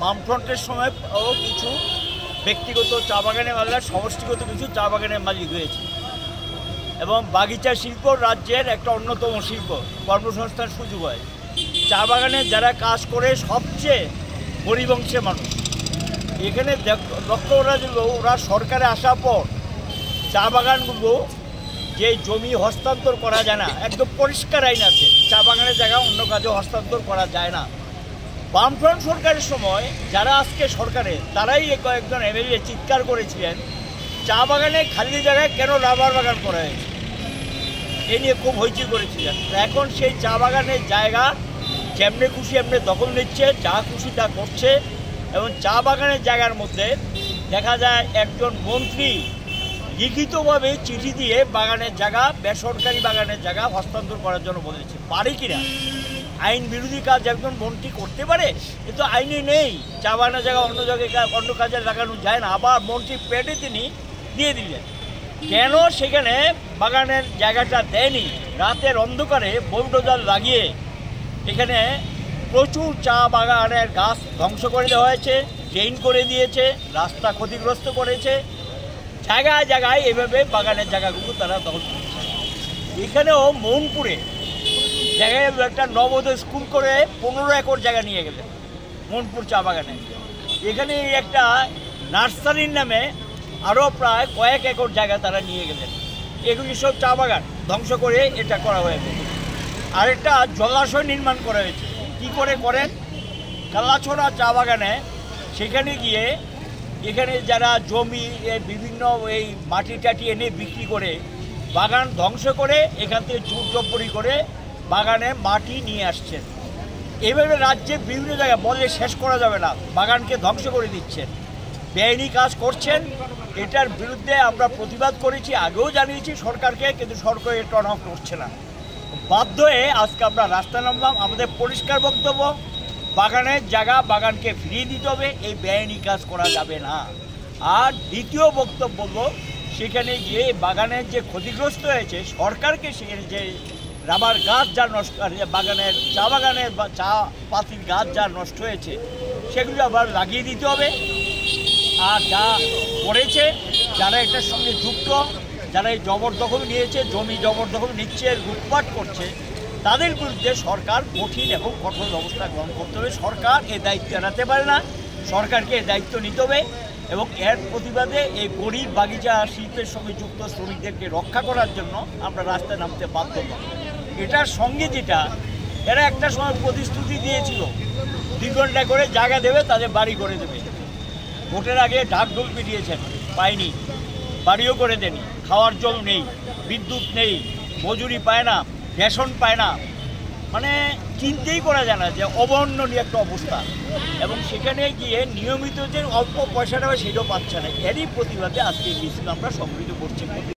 বামফ্রন্টের সময় কিছু ব্যক্তিগত চা বাগানের মালিক, সমষ্টিগত কিছু চা বাগানের মালিক হয়েছে এবং বাগিচা শিল্প রাজ্যের একটা অন্যতম শিল্প, কর্মসংস্থান সুযোগ হয়। চা বাগানে যারা কাজ করে সবচেয়ে গরিব অংশের মানুষ। এখানে লক্ষ্য করা যেল ওরা সরকারে আসার পর চা বাগানগুলো যে জমি হস্তান্তর করা যায় না, একদম পরিষ্কার আইন আছে, চা বাগানের জায়গা অন্য কাজে হস্তান্তর করা যায় না। বামফ্রন্ট সরকারের সময় যারা আজকে সরকারে তারাই কয়েকজন এমএলএ চিৎকার করেছিলেন চা বাগানে খালি জায়গায় কেন রাবার বাগান করা হয়েছে, এ নিয়ে খুব হইচই করেছিলেন। এখন সেই চা বাগানের জায়গা যেমনি খুশি এমনি দখল নিচ্ছে, যা খুশি তা করছে এবং চা বাগানের জায়গার মধ্যে দেখা যায় একজন মন্ত্রী লিখিতভাবে চিঠি দিয়ে বাগানের জায়গা, বেসরকারি বাগানের জায়গা হস্তান্তর করার জন্য বলেছে। পারে কিনা? আইন বিরোধী কাজ একজন মন্ত্রী করতে পারে? কিন্তু আইনে নেই, চা বাগানের জায়গা অন্য জায়গায় অন্য কাজে লাগানো যায় না। আবার মন্ত্রী পেটে তিনি দিয়ে দিলেন। কেন সেখানে বাগানের জায়গাটা দেয়নি? রাতের অন্ধকারে বুলডোজার লাগিয়ে এখানে প্রচুর চা বাগানের গাছ ধ্বংস করে দেওয়া হয়েছে, ড্রেন করে দিয়েছে, রাস্তা ক্ষতিগ্রস্ত করেছে। জায়গায় জায়গায় এভাবে বাগানের জায়গাগুলো তারা দখল করছে। এখানেও মৌনপুরে জায়গায় একটা নবোদয় স্কুল করে 15 একর জায়গা নিয়ে গেলে মৌনপুর চা বাগানে। এখানে একটা নার্সারির নামে আরও প্রায় কয়েক একর জায়গা তারা নিয়ে গেলেন। এগুলি সব চা বাগান ধ্বংস করে এটা করা হয়েছে। আরেকটা জলাশয় নির্মাণ করা হয়েছে। কী করে করেন? কালাছড়া চা বাগানে সেখানে গিয়ে এখানে যারা জমি বিভিন্ন এই মাটি টাটি এনে বিক্রি করে বাগান ধ্বংস করে এখান থেকে চুর জব্বরি করে বাগানে মাটি নিয়ে আসছেন। এভাবে রাজ্যে বিভিন্ন জায়গায় বলে শেষ করা যাবে না, বাগানকে ধ্বংস করে দিচ্ছেন, বেআইনি কাজ করছেন। এটার বিরুদ্ধে আমরা প্রতিবাদ করেছি, আগেও জানিয়েছি সরকারকে, কিন্তু সরকার এটা টার্ন অফ করছে না। বাধ্য হয়ে আজকে আমরা রাস্তায় নামলাম। আমাদের পরিষ্কার বক্তব্য, বাগানের জায়গা বাগানকে ফিরিয়ে দিতে হবে, এই বেআইনি কাজ করা যাবে না। আর দ্বিতীয় বক্তব্য হলো, সেখানে গিয়ে বাগানের যে ক্ষতিগ্রস্ত হয়েছে সরকারকে সেখানে যে রাবার গাছ যা নষ্ট, বাগানের চা বাগানের বা চা পাতির গাছ যা নষ্ট হয়েছে সেগুলো আবার লাগিয়ে দিতে হবে। আর যা করেছে যারা এটার সঙ্গে যুক্ত, যারা এই জবরদখল নিয়েছে, জমি জবরদখল নিচ্ছে, লুটপাট করছে, তাদের বিরুদ্ধে সরকার কঠিন এবং কঠোর ব্যবস্থা গ্রহণ করতে হবে। সরকার এ দায়িত্ব এড়াতে পারে না, সরকারকে এ দায়িত্ব নিতে হবে এবং এর প্রতিবাদে এই গরিব বাগিচা শিল্পের সঙ্গে যুক্ত শ্রমিকদেরকে রক্ষা করার জন্য আমরা রাস্তায় নামতে বাধ্য হলাম। এটার সঙ্গে যেটা এরা একটা সময় প্রতিশ্রুতি দিয়েছিল 2 ঘন্টা করে জায়গা দেবে, তাদের বাড়ি করে দেবে। ভোটের আগে ঢাকঢোল পিটিয়েছেন, পায়নি, বাড়িও করে দেনি, খাওয়ার জল নেই, বিদ্যুৎ নেই, মজুরি পায় না, রেশন পায় না, মানে চিন্তাই করা যায় না যে অবর্ণনীয় একটা অবস্থা। এবং সেখানে গিয়ে নিয়মিত যে অল্প পয়সাটা হয় সেটাও পাচ্ছে না। এরই প্রতিবাদে আজকে এই মিছিল আমরা সংগঠিত করছি।